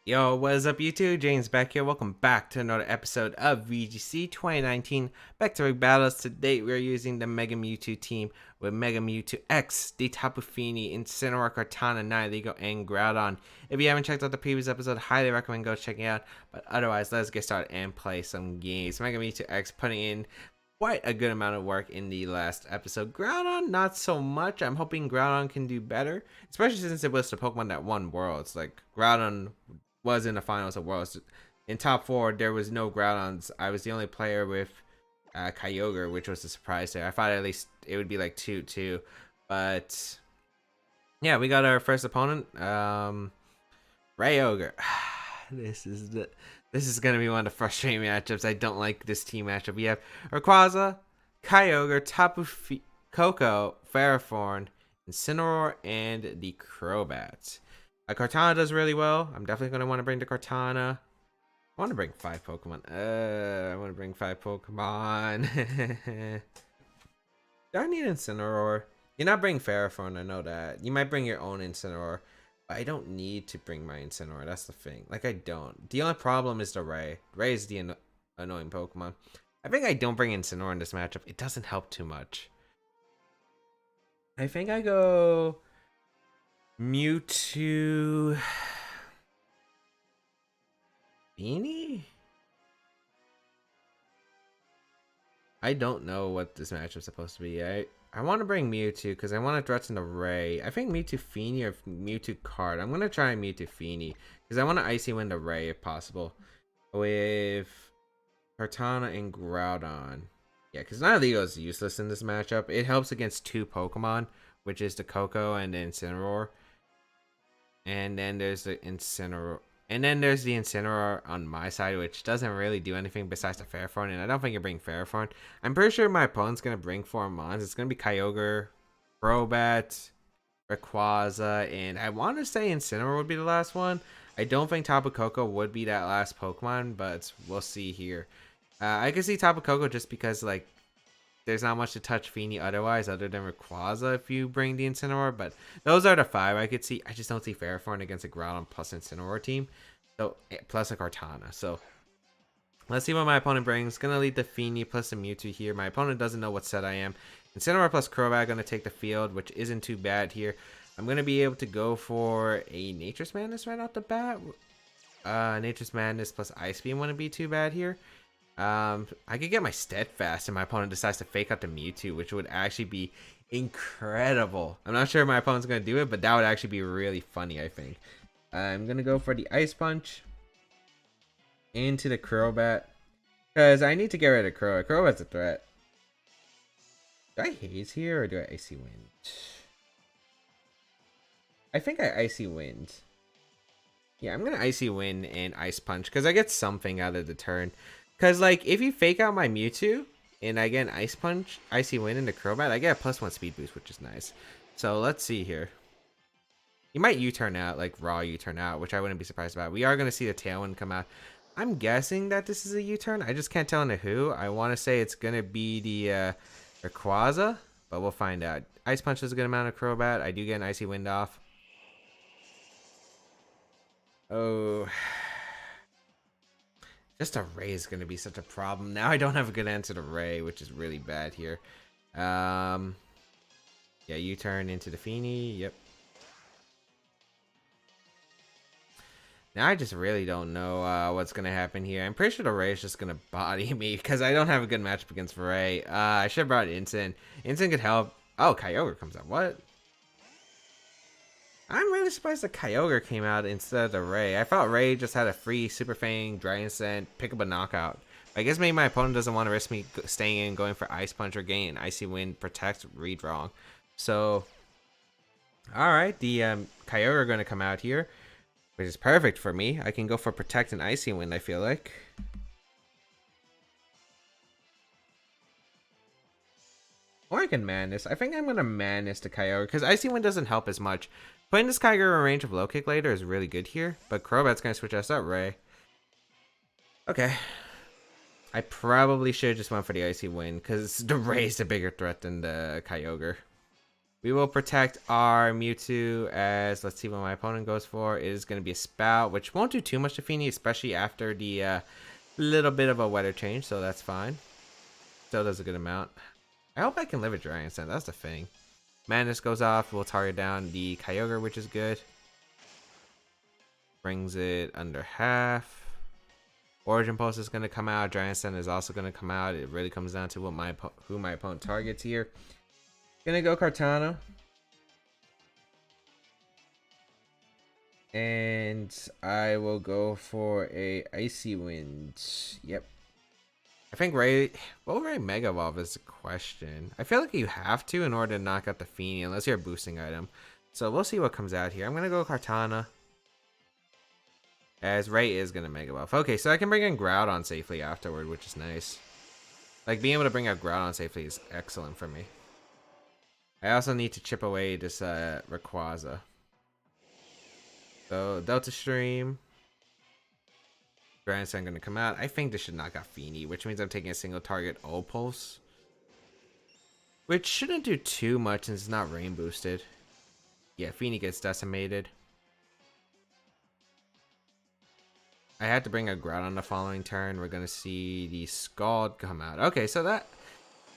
Yo, what is up YouTube? James Baek here. Welcome back to another episode of VGC 2019 Back to Baek Battles. Today we are using the Mega Mewtwo team with Mega Mewtwo X, the Tapu Fini, Incineroar, Kartana, Nihilego, and Groudon. If you haven't checked out the previous episode, highly recommend go checking it out. But otherwise, let's get started and play some games. Mega Mewtwo X putting in quite a good amount of work in the last episode. Groudon, not so much. I'm hoping Groudon can do better, especially since it was the Pokemon that won Worlds. Like, Groudon was in the finals of Worlds. In top 4, there was no Groudons. I was the only player with Kyogre, which was a surprise there. I thought at least it would be like 2-2. But yeah, we got our first opponent. Kyogre. This is gonna be one of the frustrating matchups. I don't like this team matchup. We have Rayquaza, Kyogre, Tapu Koko, Ferrothorn, Incineroar, and the Crobat. Kartana does really well. I'm definitely going to want to bring the Kartana. I want to bring 5 Pokemon. I want to bring 5 Pokemon. Do I need Incineroar? You're not bringing Ferrothorn, I know that. You might bring your own Incineroar. But I don't need to bring my Incineroar. That's the thing. Like, I don't. The only problem is the Ray. Ray is the annoying Pokemon. I think I don't bring Incineroar in this matchup. It doesn't help too much. I think I go Mewtwo Beanie? I don't know what this matchup is supposed to be. I want to bring Mewtwo because I want to threaten the Ray. I think Mewtwo Feeny or Mewtwo Card. I'm going to try Mewtwo Feeny because I want to Icy Wind the Ray if possible. With Kartana and Groudon. Yeah, because Nihilego is useless in this matchup. It helps against 2 Pokemon, which is the Koko and the Incineroar. And then there's the Incineroar. And then there's the Incineroar on my side, which doesn't really do anything besides the Ferrothorn. And I don't think you bring Ferrothorn. I'm pretty sure my opponent's going to bring 4 Mons. It's going to be Kyogre, Crobat, Rayquaza, and I want to say Incineroar would be the last one. I don't think Tapu Koko would be that last Pokemon, but we'll see here. I can see Tapu Koko just because, like, there's not much to touch Feeny otherwise other than Rayquaza if you bring the Incineroar, but those are the 5 I could see. I just don't see Ferrothorn against a Groudon plus Incineroar team, so plus a Kartana. So let's see what my opponent brings. Gonna lead the Feeny plus the Mewtwo here. My opponent doesn't know what set I am. Incineroar plus Crobat gonna take the field, which isn't too bad here. I'm gonna be able to go for a Nature's Madness right off the bat. Nature's Madness plus Ice Beam wouldn't be too bad here. I could get my Steadfast and my opponent decides to fake out the Mewtwo, which would actually be incredible. I'm not sure if my opponent's going to do it, but that would actually be really funny, I think. I'm going to go for the Ice Punch into the Crobat because I need to get rid of Crobat. Crobat's a threat. Do I Haze here or do I Icy Wind? I think I Icy Wind. Yeah, I'm going to Icy Wind and Ice Punch because I get something out of the turn. Because, like, if you fake out my Mewtwo and I get an Ice Punch, Icy Wind into Crobat, I get a +1 speed boost, which is nice. So, let's see here. You might U-turn out, like, raw U-turn out, which I wouldn't be surprised about. We are going to see the Tailwind come out. I'm guessing that this is a U-turn. I just can't tell into who. I want to say it's going to be the Rayquaza, but we'll find out. Ice Punch is a good amount of Crobat. I do get an Icy Wind off. Oh... Just a Ray is going to be such a problem. Now I don't have a good answer to Ray, which is really bad here. Yeah, U-turn into the Feeny. Yep. Now I just really don't know what's going to happen here. I'm pretty sure the Ray is just going to body me because I don't have a good matchup against Ray. I should have brought Incin. Incin could help. Oh, Kyogre comes out. What? I'm really surprised that Kyogre came out instead of the Ray. I thought Ray just had a free Super Fang, Dragon Scent, pick up a knockout. I guess maybe my opponent doesn't want to risk me staying in, going for Ice Punch or getting Icy Wind, Protect, read wrong. So, alright, the Kyogre are going to come out here, which is perfect for me. I can go for Protect and Icy Wind, I feel like. Or I can Madness. I think I'm going to Madness the Kyogre because Icy Wind doesn't help as much. Putting this Kyogre in range of Low Kick later is really good here, but Crobat's going to switch us out, Ray. Okay. I probably should have just went for the Icy Wind because the Ray's a bigger threat than the Kyogre. We will protect our Mewtwo as, let's see what my opponent goes for. It is going to be a Spout, which won't do too much to Feeny, especially after the little bit of a weather change, so that's fine. Still does a good amount. I hope I can live a Dragon Scent, that's the thing. Madness goes off, we'll target down the Kyogre, which is good. Brings it under half. Origin Pulse is going to come out, Dragon Scent is also going to come out. It really comes down to what who my opponent targets here. Gonna go Kartana. And I will go for a Icy Wind. Yep. I think Ray... Will Ray Mega Evolve is the question. I feel like you have to in order to knock out the Feeny, unless you're a boosting item. So we'll see what comes out here. I'm gonna go Kartana. As Ray is gonna Mega Evolve. Okay, so I can bring in Groudon safely afterward, which is nice. Like, being able to bring out Groudon safely is excellent for me. I also need to chip away this Rayquaza. So, Delta Stream. Dragon Scent gonna come out. I think this should knock out Feeny, which means I'm taking a single target O Pulse. Which shouldn't do too much since it's not rain boosted. Yeah, Feeny gets decimated. I had to bring a Groudon the following turn. We're gonna see the Scald come out. Okay, so that...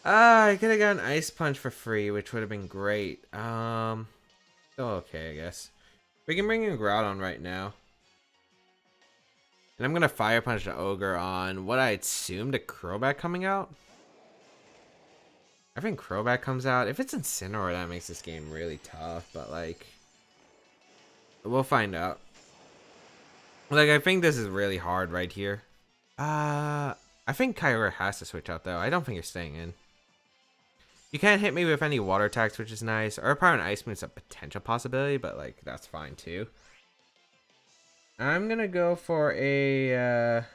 I could have gotten Ice Punch for free, which would have been great. Still okay, I guess. We can bring in Groudon right now. And I'm going to Fire Punch the Ogre on what I assumed a Crobat coming out. I think Crobat comes out. If it's Incineroar, that makes this game really tough. But, like, we'll find out. Like, I think this is really hard right here. I think Kyogre has to switch out, though. I don't think you're staying in. You can't hit me with any water attacks, which is nice. Or probably an Ice Moon's a potential possibility, but, like, that's fine, too. I'm gonna go for a,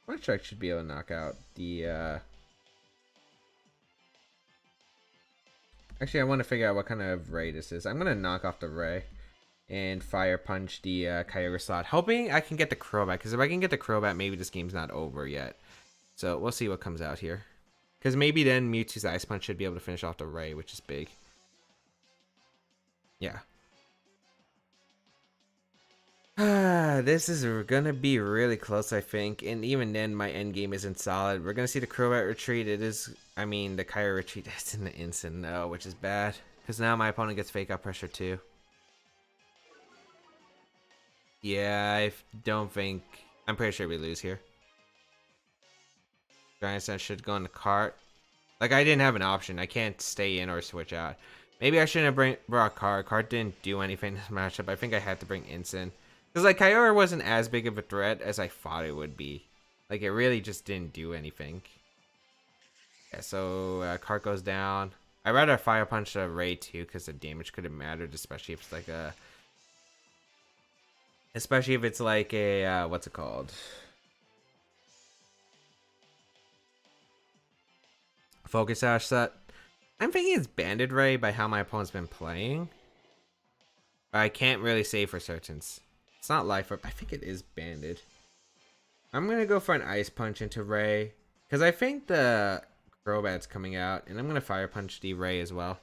Water Strike should be able to knock out the, Actually, I want to figure out what kind of Ray this is. I'm gonna knock off the Ray and Fire Punch the, Kyogre slot. Hoping I can get the Crobat, because if I can get the Crobat, maybe this game's not over yet. So, we'll see what comes out here. Because maybe then Mewtwo's Ice Punch should be able to finish off the Ray, which is big. Yeah. This is gonna be really close, I think. And even then, my end game isn't solid. We're gonna see the Crobat retreat. It is... I mean, the Kyogre retreat is in the instant, no, which is bad. Because now my opponent gets Fake Out Pressure, too. Yeah, I don't think... I'm pretty sure we lose here. Giant Sense should go in the cart. Like, I didn't have an option. I can't stay in or switch out. Maybe I shouldn't have brought Cart. Cart didn't do anything in this matchup. I think I had to bring Incin. Because, like, Kyogre wasn't as big of a threat as I thought it would be. Like, it really just didn't do anything. Yeah, so, Cart goes down. I'd rather Fire Punch the Ray, too, because the damage could have mattered, especially if it's like a... Especially if it's like a, what's it called? Focus Sash set. I'm thinking it's Banded Ray by how my opponent's been playing. But I can't really say for certain. It's not Life Orb. I think it is Banded. I'm going to go for an Ice Punch into Ray. Because I think the Crobat's coming out. And I'm going to Fire Punch the Ray as well.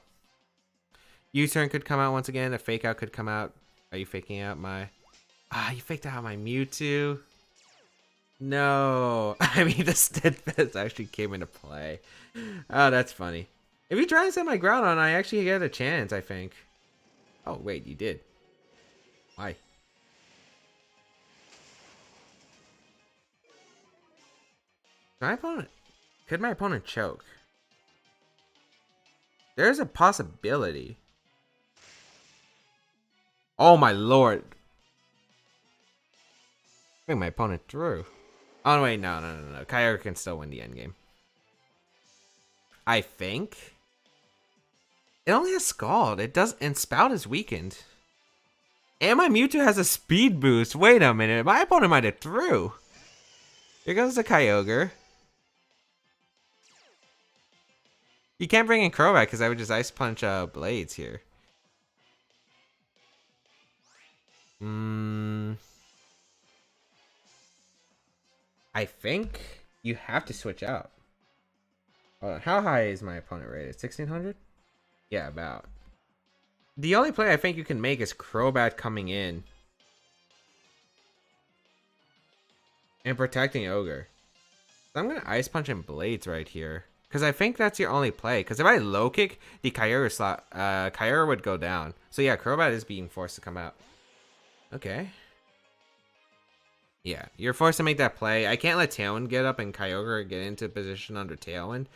U-Turn could come out once again. A Fake Out could come out. Are you faking out my... you faked out my Mewtwo. No. I mean, the Steadfast actually came into play. Oh, that's funny. If you try and set my Groudon, I actually get a chance, I think. Oh, wait, you did. Why? Could my opponent choke? There's a possibility. Oh, my lord. I think my opponent drew. Oh, wait, no. Kyogre can still win the endgame. I think. It only has Scald. It does, and Spout is weakened. And my Mewtwo has a speed boost. Wait a minute. My opponent might have threw. Here goes the Kyogre. You can't bring in Crobat because I would just Ice Punch Blades here. I think you have to switch out. Hold on. How high is my opponent rated? 1600? Yeah, about. The only play I think you can make is Crobat coming in and protecting Ogre. So I'm gonna Ice Punch and Blades right here. Because I think that's your only play. Because if I low kick, the Kyogre slot, Kyogre would go down. So yeah, Crobat is being forced to come out. Okay. Yeah, you're forced to make that play. I can't let Tailwind get up and Kyogre get into position under Tailwind.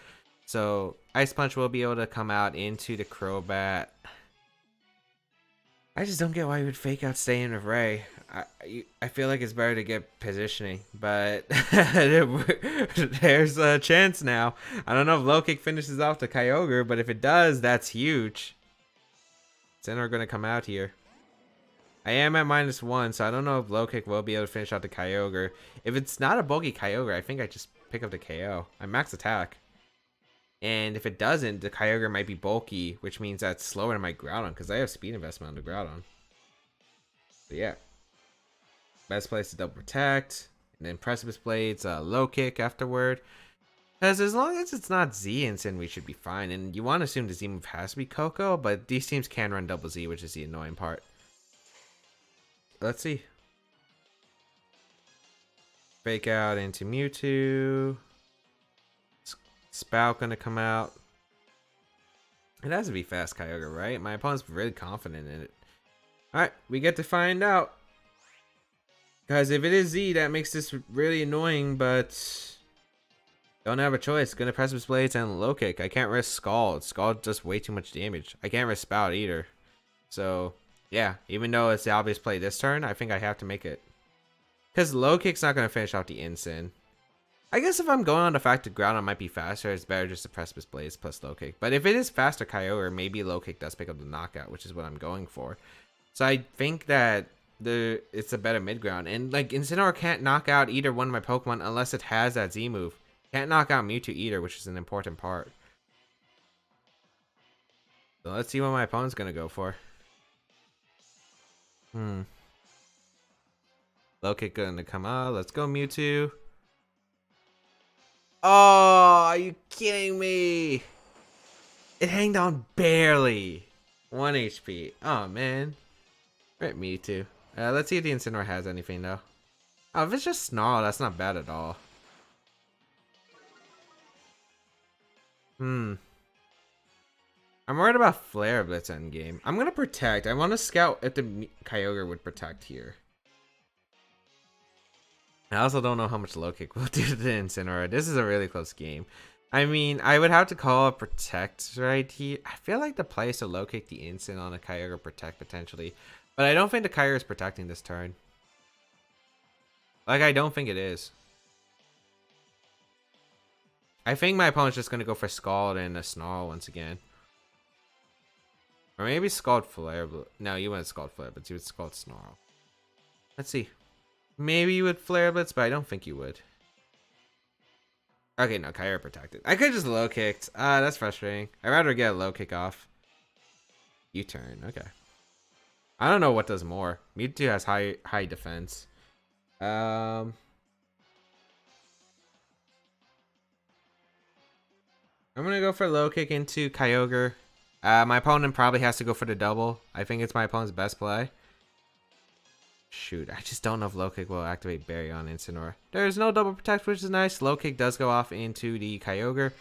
So Ice Punch will be able to come out into the Crobat. I just don't get why you would fake out staying with Ray. I feel like it's better to get positioning, but there's a chance now. I don't know if low kick finishes off the Kyogre, but if it does, that's huge. Incineroar going to come out here. I am at -1, so I don't know if low kick will be able to finish out the Kyogre. If it's not a bulky Kyogre, I think I just pick up the KO. I max attack. And if it doesn't, the Kyogre might be bulky, which means that's slower than my Groudon, because I have speed investment on the Groudon. So yeah. Best place to double protect. And then Precipice Blades, low kick afterward. Because as long as it's not Z Instant, we should be fine. And you want to assume the Z move has to be Coco, but these teams can run double Z, which is the annoying part. Let's see. Fake out into Mewtwo. Spout gonna come out. It has to be fast Kyogre, right? My opponent's really confident in it. Alright, we get to find out. Guys, if it is Z, that makes this really annoying, but don't have a choice. Gonna Precipice Blades and low kick. I can't risk Scald. Scald does way too much damage. I can't risk Spout either. So, yeah, even though it's the obvious play this turn, I think I have to make it. Because low kick's not gonna finish out the Instant. I guess if I'm going on the fact that Groudon might be faster, it's better just to Precipice Blades plus low kick. But if it is faster Kyogre, maybe low kick does pick up the knockout, which is what I'm going for. So I think that it's a better mid ground. And like Incineroar can't knock out either one of my Pokemon unless it has that Z move. Can't knock out Mewtwo either, which is an important part. So let's see what my opponent's gonna go for. Low kick gonna come out. Let's go Mewtwo. Oh, are you kidding me? It hanged on barely. 1 HP. Oh, man. Rip Mewtwo. Let's see if the Incineroar has anything, though. Oh, if it's just Snarl, that's not bad at all. I'm worried about Flare Blitz endgame. I'm going to protect. I want to scout if the Kyogre would protect here. I also don't know how much low kick will do to the Incineroar. This is a really close game. I mean, I would have to call a protect right here. I feel like the play is to low kick the Instant on a Kyogre protect potentially. But I don't think the Kyogre is protecting this turn. Like, I don't think it is. I think my opponent's just going to go for Scald and a Snarl once again. Or maybe Scald Flare. No, you wouldn't Scald Flare, but you would Scald Snarl. Let's see. Maybe you would Flare Blitz, but I don't think you would. Okay, no, Kyogre protected. I could just low kicked. That's frustrating. I'd rather get a low kick off. U-turn, okay. I don't know what does more. Mewtwo has high defense. I'm gonna go for low kick into Kyogre. My opponent probably has to go for the double. I think it's my opponent's best play. Shoot, I just don't know if low kick will activate Berry on Incineroar. There's no double protect, which is nice. Low kick does go off into the Kyogre.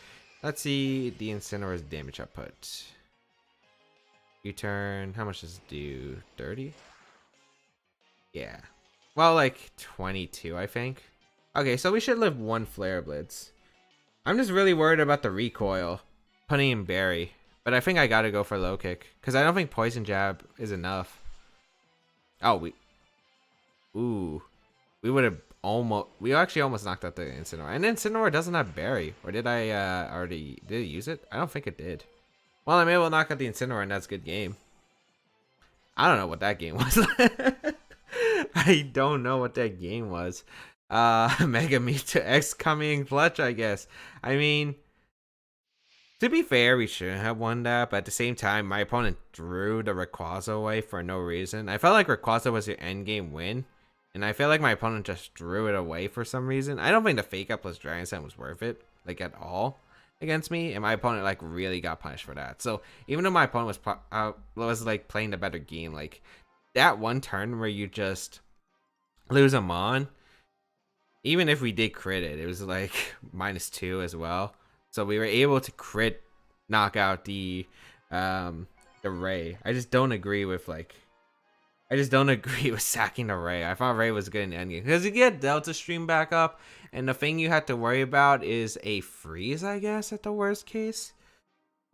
Let's see the Incineroar's damage output. U-turn. How much does it do? 30? Yeah. Well, like 22, I think. Okay, so we should live one Flare Blitz. I'm just really worried about the recoil. Putting in Berry. But I think I gotta go for low kick. Because I don't think Poison Jab is enough. Oh, ooh, we actually almost knocked out the Incineroar. And Incineroar doesn't have Berry. Or did I did it use it? I don't think it did. Well, I'm able to knock out the Incineroar and that's a good game. I don't know what that game was. I don't know what that game was. Mega Mewtwo X coming clutch, I guess. I mean, to be fair, we shouldn't have won that, but at the same time, my opponent drew the Rayquaza away for no reason. I felt like Rayquaza was your endgame win. And I feel like my opponent just drew it away for some reason. I don't think the fake up plus Dragon Slam was worth it, like at all. against me, and my opponent like really got punished for that. So even though my opponent was like playing the better game, like that one turn where you just lose a mon, even if we did crit it, it was like -2 as well. So we were able to crit knock out the Ray. I just don't agree with sacking the Ray. I thought Ray was good in the endgame because you get Delta Stream back up, and the thing you have to worry about is a freeze, I guess, at the worst case.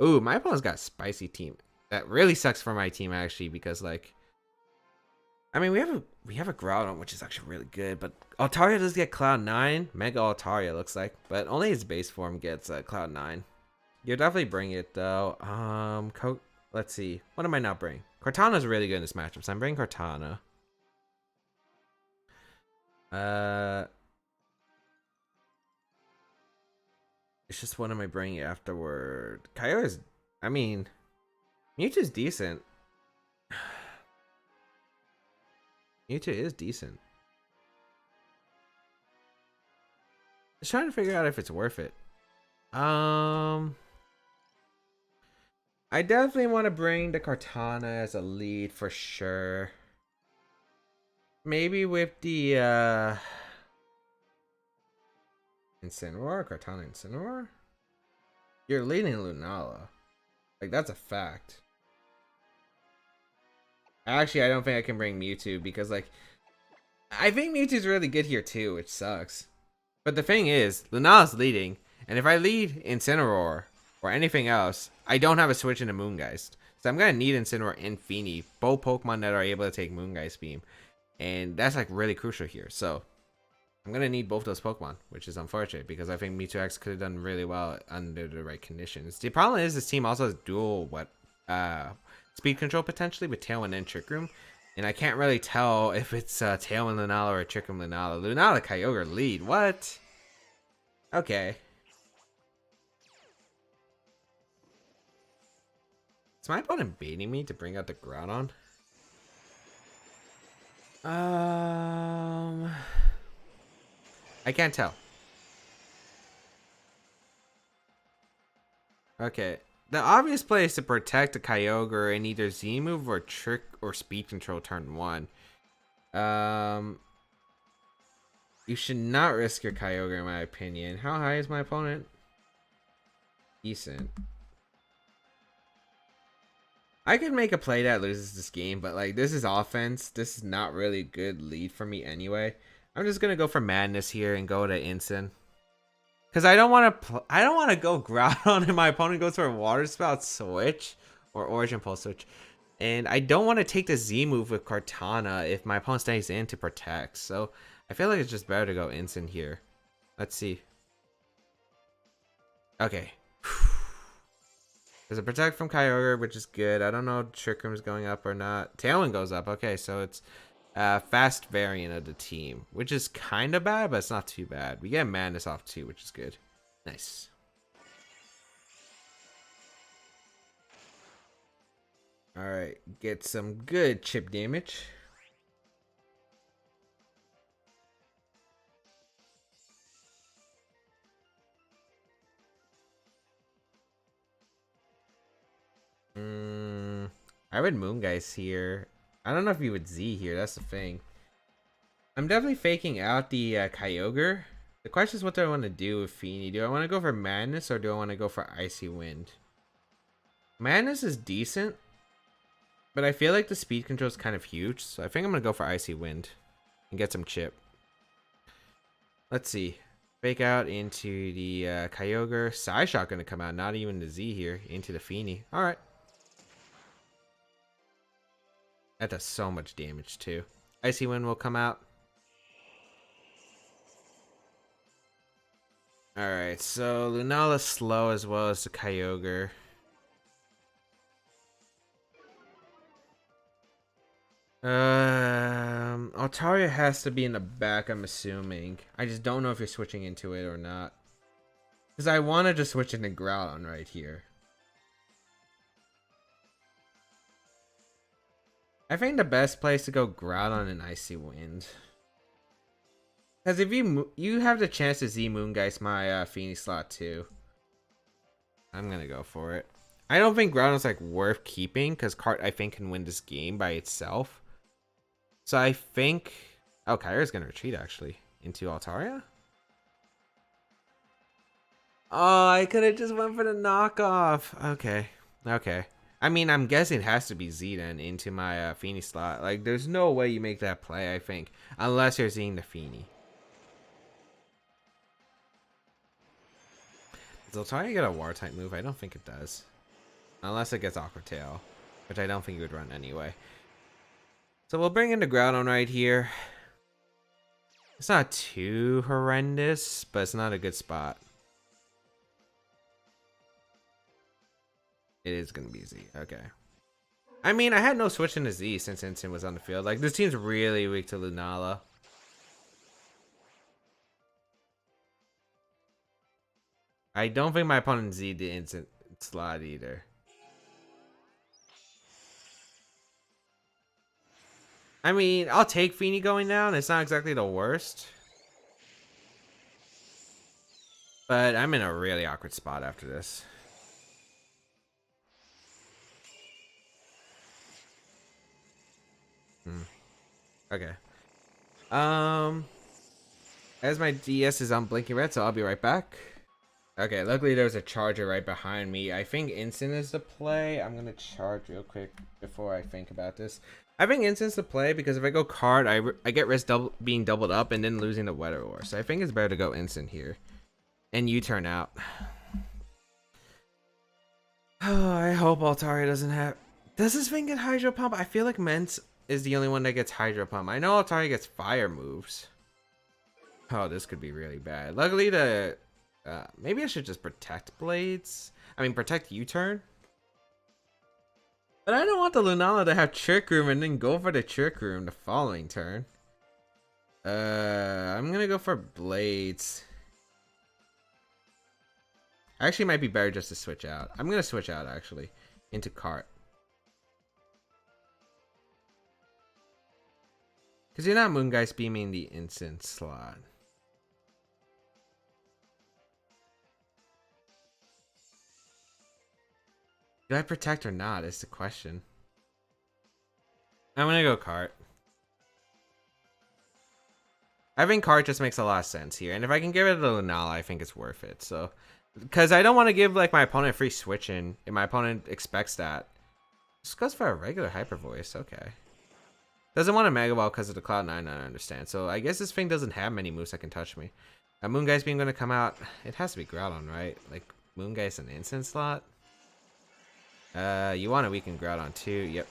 Ooh, my opponent's got a spicy team. That really sucks for my team actually, because like, I mean, we have a Groudon, which is actually really good, but Altaria does get Cloud 9, Mega Altaria looks like, but only his base form gets Cloud 9. You'll definitely bring it though. Let's see, what am I not bringing? Cortana's really good in this matchup, so I'm bringing Cortana. It's just what am I bringing afterward? Kyogre's, I mean, Mewtwo's decent. Mewtwo is decent. Just trying to figure out if it's worth it. I definitely want to bring the Cortana as a lead for sure. Maybe with the Incineroar, Cortana Incineroar? You're leading Lunala. Like, that's a fact. Actually, I don't think I can bring Mewtwo because, like, I think Mewtwo's really good here too, which sucks. But the thing is, Lunala's leading, and if I lead Incineroar or anything else, I don't have a switch into Moongeist. So I'm going to need Incineroar and Feeny, both Pokemon that are able to take Moongeist Beam. And that's like really crucial here. So I'm going to need both those Pokemon, which is unfortunate because I think Mewtwo X could have done really well under the right conditions. The problem is this team also has dual speed control potentially with Tailwind and Trick Room. And I can't really tell if it's Tailwind Lunala or Trick Room Lunala. Lunala Kyogre lead. What? Okay. Is my opponent baiting me to bring out the Groudon? I can't tell. Okay. The obvious play is to protect the Kyogre in either Z-move or Trick or Speed Control turn 1. You should not risk your Kyogre in my opinion. How high is my opponent? Decent. I could make a play that loses this game, but like this is offense. This is not really a good lead for me anyway. I'm just gonna go for Madness here and go to Instant. Cause I don't want to go Groudon and my opponent goes for a Water Spout switch or Origin Pulse switch, and I don't want to take the Z move with Cortana if my opponent stays in to protect. So I feel like it's just better to go Instant here. Let's see. Okay. There's a protect from Kyogre, which is good. I don't know if Trick Room's going up or not. Tailwind goes up. Okay, so it's a fast variant of the team, which is kind of bad, but it's not too bad. We get Madness off too, which is good. Nice. All right, get some good chip damage. I would Moongeist here. I don't know if you would Z here. That's the thing. I'm definitely faking out the Kyogre. The question is, what do I want to do with Feeny? Do I want to go for Madness or do I want to go for Icy Wind? Madness is decent, but I feel like the speed control is kind of huge. So I think I'm going to go for Icy Wind and get some chip. Let's see. Fake out into the Kyogre. Psyshock going to come out. Not even the Z here. Into the Feeny. All right. That does so much damage too. Icy Wind will come out. Alright, so Lunala's slow as well as the Kyogre. Altaria has to be in the back, I'm assuming. I just don't know if you're switching into it or not. Because I want to just switch into Groudon right here. I think the best place to go Groudon and Icy Wind. Because if you have the chance to Z Moongeist my Feeny slot too. I'm gonna go for it. I don't think Groudon's like worth keeping because Cart I think can win this game by itself. So I think Kyra's gonna retreat actually into Altaria. Oh, I could have just went for the knockoff. Okay. Okay. I mean, I'm guessing it has to be Z then into my Feeny slot. Like, there's no way you make that play, I think. Unless you're seeing the Feeny. Does Altaria get a War type move? I don't think it does. Unless it gets Aqua Tail. Which I don't think you would run anyway. So we'll bring in the Groudon right here. It's not too horrendous, but it's not a good spot. It is gonna be Z. Okay. I mean, I had no switch into Z since Instant was on the field. Like, this team's really weak to Lunala. I don't think my opponent Z the Instant slot either. I mean, I'll take Feeny going down. It's not exactly the worst. But I'm in a really awkward spot after this. Okay. As my DS is on blinking red, so I'll be right back. Okay, luckily there's a charger right behind me. I think Instant is the play. I'm gonna charge real quick before I think about this. I think Instant's the play because if I go card, I get risk being doubled up and then losing the Weather War. So I think it's better to go Instant here. And you turn out. Oh, I hope Altaria doesn't have... Does this thing get Hydro Pump? I feel like Mence is the only one that gets Hydro Pump. I know Altaria gets fire moves. Oh, this could be really bad. Luckily, maybe I should just protect Blades. I mean, protect U-turn. But I don't want the Lunala to have Trick Room and then go for the Trick Room the following turn. I'm gonna go for Blades. Actually, it might be better just to switch out. I'm gonna switch out actually into Cart. Because you're not Moongeist beaming the Instant slot. Do I protect or not is the question. I'm gonna go Cart. I think Cart just makes a lot of sense here. And if I can give it to Lunala, I think it's worth it. So, because I don't want to give like my opponent free switching if my opponent expects that. Just goes for a regular Hyper Voice. Okay. Doesn't want a Mega Ball because of the Cloud9, I understand. So I guess this thing doesn't have many moves that can touch me. Moongeist being going to come out. It has to be Groudon, right? Like Moongeist an Instant slot. You want to weaken Groudon too. Yep.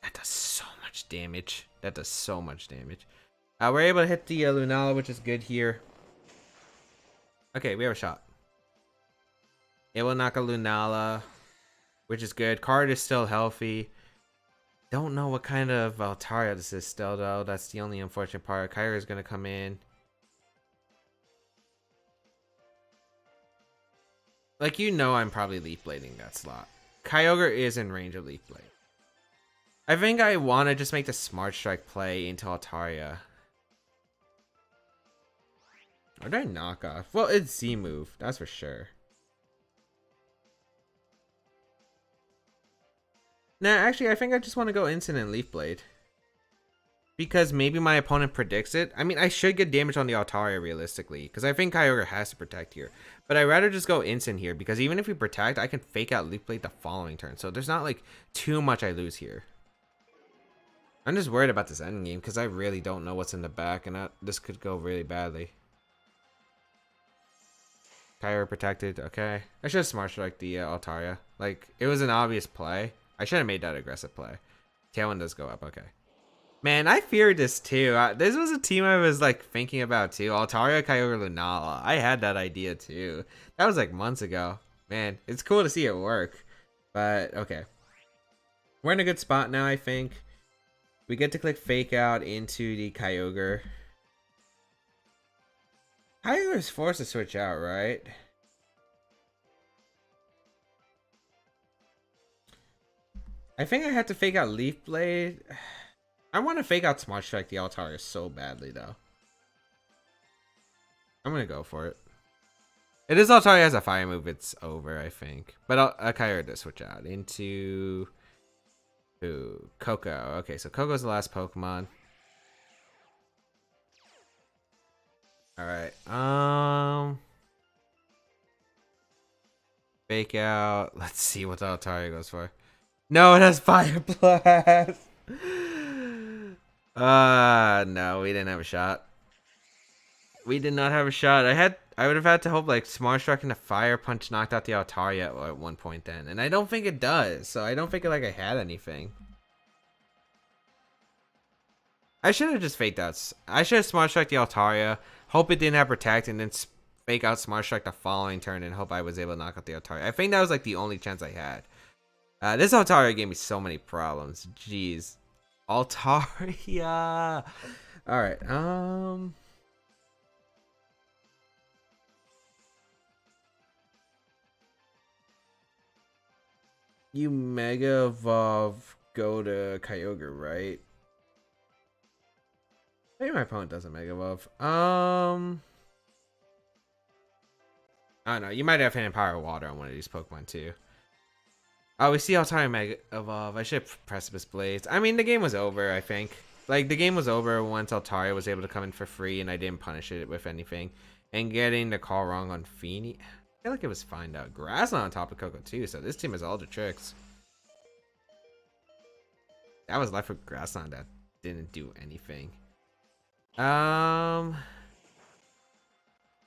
That does so much damage. That does so much damage. We're able to hit the Lunala, which is good here. Okay, we have a shot. It will knock a Lunala, which is good. Card is still healthy. Don't know what kind of Altaria this is still, though. That's the only unfortunate part. Kyra is going to come in. Like, you know I'm probably Leaf Blading that slot. Kyogre is in range of Leaf Blade. I think I want to just make the Smart Strike play into Altaria. Or did I knock off? Well, it's Z move. That's for sure. Nah, actually, I think I just want to go Instant and Leaf Blade. Because maybe my opponent predicts it. I mean, I should get damage on the Altaria realistically. Because I think Kyogre has to protect here. But I'd rather just go Instant here. Because even if we protect, I can fake out Leaf Blade the following turn. So there's not like too much I lose here. I'm just worried about this endgame. Because I really don't know what's in the back. And this could go really badly. Kyogre protected. Okay. I should have Smart Strike the Altaria. Like, it was an obvious play. I should have made that aggressive play. Tailwind does go up. Okay. Man, I feared this too. This was a team I was like thinking about too. Altaria, Kyogre, Lunala. I had that idea too. That was like months ago. Man, it's cool to see it work. But okay. We're in a good spot now, I think. We get to click Fake Out into the Kyogre. Kyogre is forced to switch out, right? I think I had to fake out Leaf Blade. I want to fake out Smart Strike the Altaria so badly, though. I'm going to go for it. It is Altaria has a fire move. It's over, I think. But Kyogre does switch out into Coco. Okay, so Coco's the last Pokemon. All right. Fake out. Let's see what the Altaria goes for. No, it has Fire Blast. No, we didn't have a shot. We did not have a shot. I would have had to hope like Smart Strike and the Fire Punch knocked out the Altaria at one point then, and I don't think it does. So I don't think like I had anything. I should have just faked out. I should have Smart Strike the Altaria, hope it didn't have Protect, and then fake out Smart Strike the following turn and hope I was able to knock out the Altaria. I think that was like the only chance I had. This Altaria gave me so many problems. Jeez. Altaria. Alright, you Mega Evolve go to Kyogre, right? Maybe my opponent doesn't Mega Evolve. I don't know. You might have Hidden Power Water on one of these Pokemon too. Oh, we see Altaria Mega Evolve. I should have Precipice Blades. I mean, the game was over, I think. Like, the game was over once Altaria was able to come in for free and I didn't punish it with anything. And getting the call wrong on Feeny, I feel like it was fine though. Grassland on top of Coco too, so this team has all the tricks. That was left with Grassland that didn't do anything. Yeah,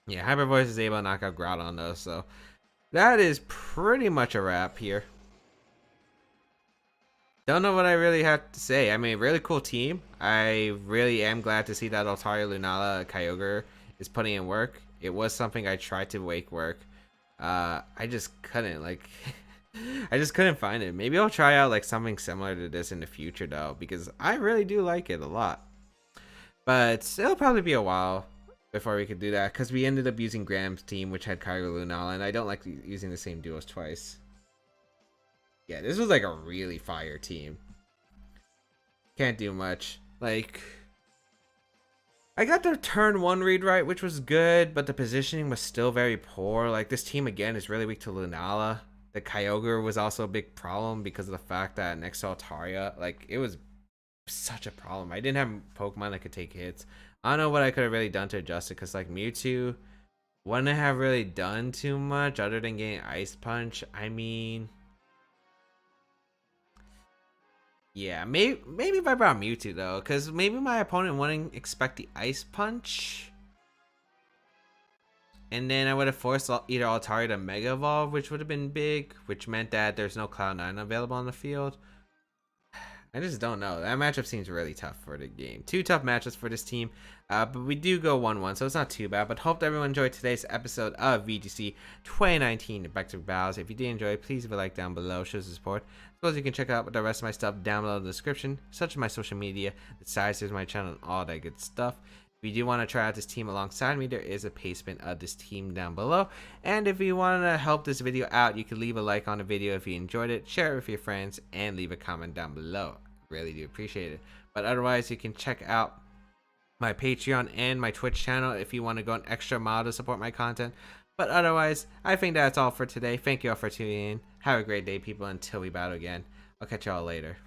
Hyper Voice is able to knock out Groudon though, so that is pretty much a wrap here. Don't know what I really have to say. I mean, really cool team. I really am glad to see that Altaria, Lunala, Kyogre is putting in work. It was something I tried to make work. I just couldn't, like, I just couldn't find it. Maybe I'll try out like something similar to this in the future though, because I really do like it a lot. But it'll probably be a while before we could do that, because we ended up using Graham's team, which had Kyogre, Lunala, and I don't like using the same duos twice. Yeah, this was like a really fire team. Can't do much. Like, I got the turn 1 read right, which was good, but the positioning was still very poor. Like, this team again is really weak to Lunala. The Kyogre was also a big problem because of the fact that next to Altaria, like, it was such a problem. I didn't have Pokemon that could take hits. I don't know what I could have really done to adjust it, because like Mewtwo wouldn't have really done too much other than getting Ice Punch. I mean, yeah, maybe if I brought Mewtwo though, because maybe my opponent wouldn't expect the Ice Punch, and then I would have forced either Altaria to Mega Evolve, which would have been big, which meant that there's no Cloud9 available on the field. I just don't know. That matchup seems really tough for the game. 2 tough matchups for this team, but we do go 1-1, so it's not too bad. But hope everyone enjoyed today's episode of VGC 2019 Baek Battles. If you did enjoy, please leave a like down below, show some support. As well as you can check out the rest of my stuff down below in the description, such as my social media, the sizes of my channel, and all that good stuff. If you do want to try out this team alongside me, there is a placement of this team down below. And if you want to help this video out, you can leave a like on the video if you enjoyed it, share it with your friends, and leave a comment down below. Really do appreciate it. But otherwise, you can check out my Patreon and my Twitch channel if you want to go an extra mile to support my content. But otherwise, I think that's all for today. Thank you all for tuning in. Have a great day, people, until we battle again. I'll catch y'all later.